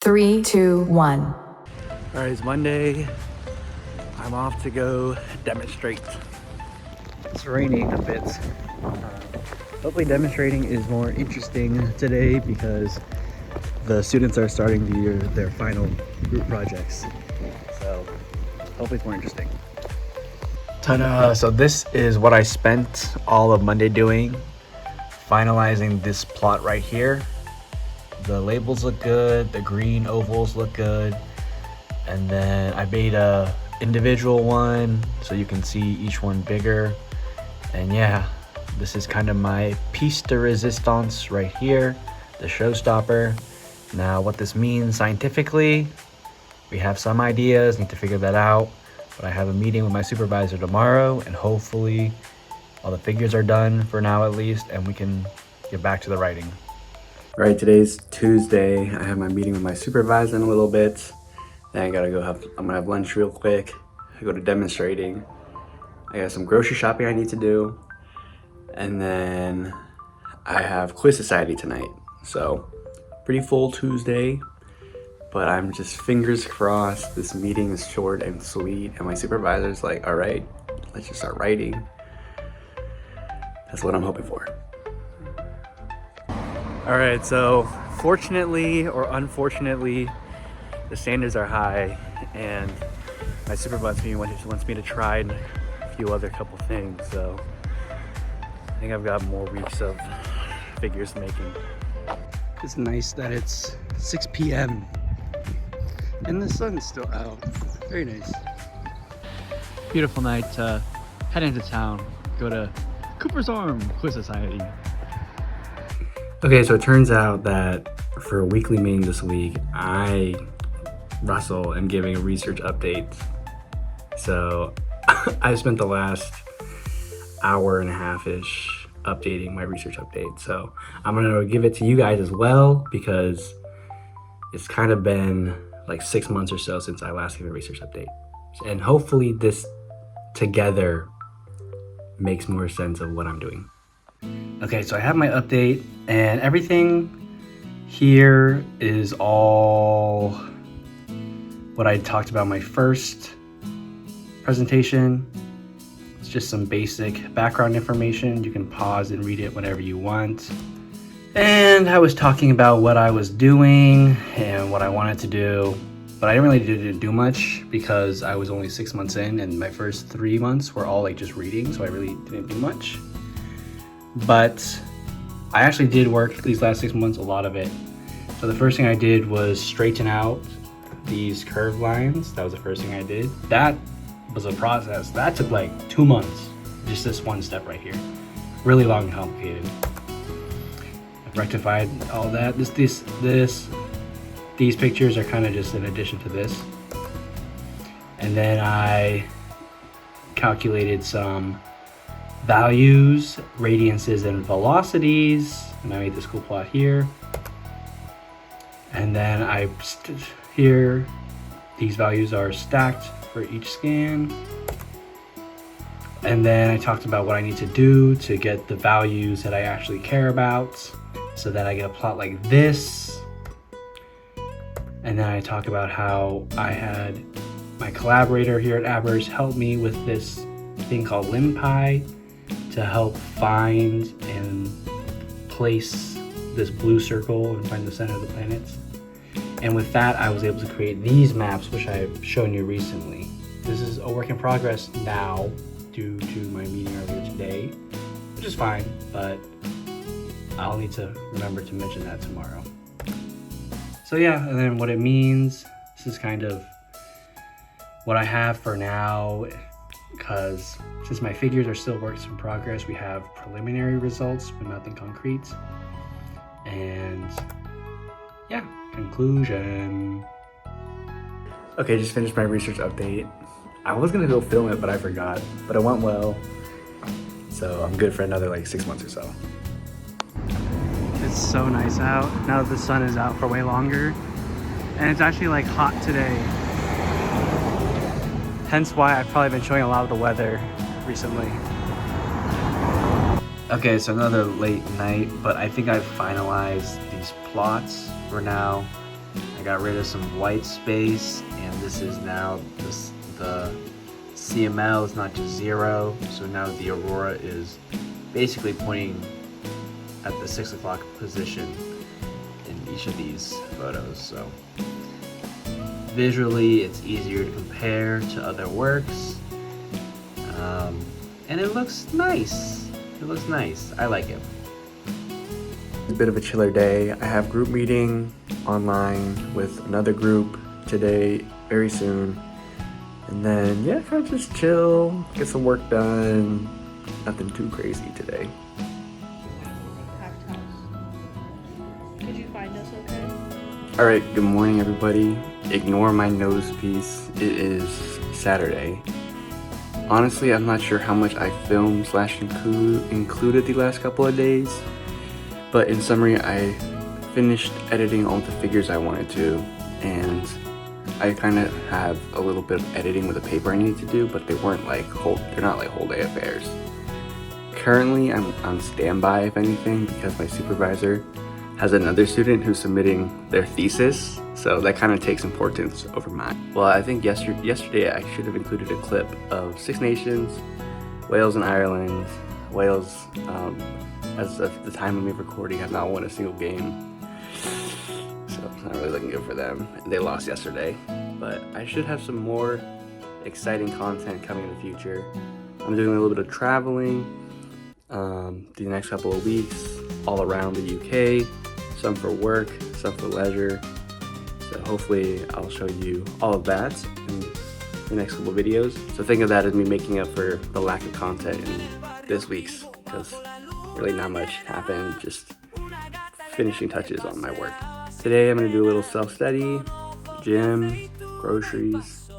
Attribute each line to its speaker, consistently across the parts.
Speaker 1: 3, 2, 1.
Speaker 2: All right, it's Monday. I'm off to go demonstrate. It's raining a bit. Hopefully demonstrating is more interesting today because the students are starting their final group projects. So hopefully it's more interesting. Ta-da! So this is what I spent all of Monday doing. Finalizing this plot right here. The labels look good, the green ovals look good. And then I made a individual one so you can see each one bigger. And yeah, this is kind of my piece de resistance right here, the showstopper. Now what this means scientifically, we have some ideas, need to figure that out. But I have a meeting with my supervisor tomorrow and hopefully all the figures are done for now at least and we can get back to the writing. All right, today's Tuesday. I have my meeting with my supervisor in a little bit. Then I'm gonna have lunch real quick. I go to demonstrating. I got some grocery shopping I need to do. And then I have quiz society tonight. So pretty full Tuesday, but I'm just fingers crossed this meeting is short and sweet and my supervisor's like, all right, let's just start writing. That's what I'm hoping for. All right, so fortunately or unfortunately, the standards are high and my supervisor wants me to try a few other couple things. So I think I've got more weeks of figures making.
Speaker 3: It's nice that it's 6 p.m. and the sun's still out. Very nice.
Speaker 4: Beautiful night to head into town, go to Cooper's Arm Quiz Society.
Speaker 2: Okay, so it turns out that for a weekly meeting this week, Russell, am giving a research update. So I spent the last hour and a half-ish updating my research update. So I'm gonna give it to you guys as well because it's kind of been like 6 months or so since I last gave a research update. And hopefully this together makes more sense of what I'm doing. Okay, so I have my update and everything here is all what I talked about in my first presentation. It's just some basic background information. You can pause and read it whenever you want. And I was talking about what I was doing and what I wanted to do, but I didn't really do much because I was only 6 months in and my first 3 months were all like just reading, so I really didn't do much. But I actually did work these last 6 months, a lot of it. So the first thing I did was straighten out these curved lines. That was the first thing I did. That was a process. That took like 2 months. Just this one step right here. Really long and complicated. I've rectified all that. These pictures are kind of just an addition to this. And then I calculated some values, radiances, and velocities, and I made this cool plot here. And then here, these values are stacked for each scan. And then I talked about what I need to do to get the values that I actually care about so that I get a plot like this. And then I talk about how I had my collaborator here at Aberystwyth help me with this thing called LimPy to help find and place this blue circle and find the center of the planets. And with that, I was able to create these maps, which I've shown you recently. This is a work in progress now due to my meeting earlier today, which is fine, but I'll need to remember to mention that tomorrow. So yeah, and then what it means, this is kind of what I have for now, because since my figures are still works in progress, we have preliminary results, but nothing concrete. And yeah, conclusion. Okay, just finished my research update. I was gonna go film it, but I forgot, but it went well. So I'm good for another like 6 months or so.
Speaker 4: It's so nice out now that the sun is out for way longer. And it's actually like hot today. Hence why I've probably been showing a lot of the weather recently.
Speaker 2: Okay, so another late night, but I think I've finalized these plots for now. I got rid of some white space, and this is now the CML is not just 0, so now the aurora is basically pointing at the 6 o'clock position in each of these photos. So visually it's easier to compare to other works, and it looks nice. It looks nice. I like it. It's a bit of a chiller day. I have group meeting online with another group today, very soon. And then, yeah, kind of just chill, get some work done. Nothing too crazy today.
Speaker 1: Packed house. Did you find us okay?
Speaker 2: All right, good morning, everybody. Ignore my nose piece. It is Saturday. Honestly, I'm not sure how much I filmed / included the last couple of days. But in summary, I finished editing all the figures I wanted to, and I kind of have a little bit of editing with the paper I need to do, but they weren't like they're not like whole day affairs. Currently, I'm on standby, if anything, because my supervisor has another student who's submitting their thesis, so that kind of takes importance over mine. Well, I think yesterday I should have included a clip of Six Nations, Wales and Ireland. Wales, as of the time of me recording, have not won a single game, so it's not really looking good for them. They lost yesterday, but I should have some more exciting content coming in the future. I'm doing a little bit of traveling the next couple of weeks all around the UK, some for work, some for leisure. So hopefully I'll show you all of that in the next couple of videos. So think of that as me making up for the lack of content in this week's, because really not much happened, just finishing touches on my work. Today I'm going to do a little self-study, gym, groceries,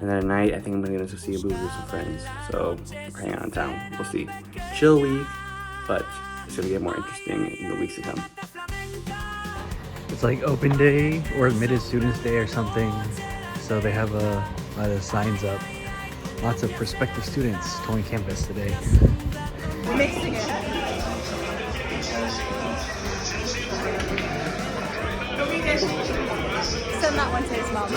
Speaker 2: and then at night I think I'm going to go see a movie with some friends. So we're hanging out in town. We'll see. Chill week, but it's going to get more interesting in the weeks to come.
Speaker 4: It's like open day or admitted students day or something. So they have a lot of signs up. Lots of prospective students touring campus today.
Speaker 1: We're mixing it. Send that one to his mom.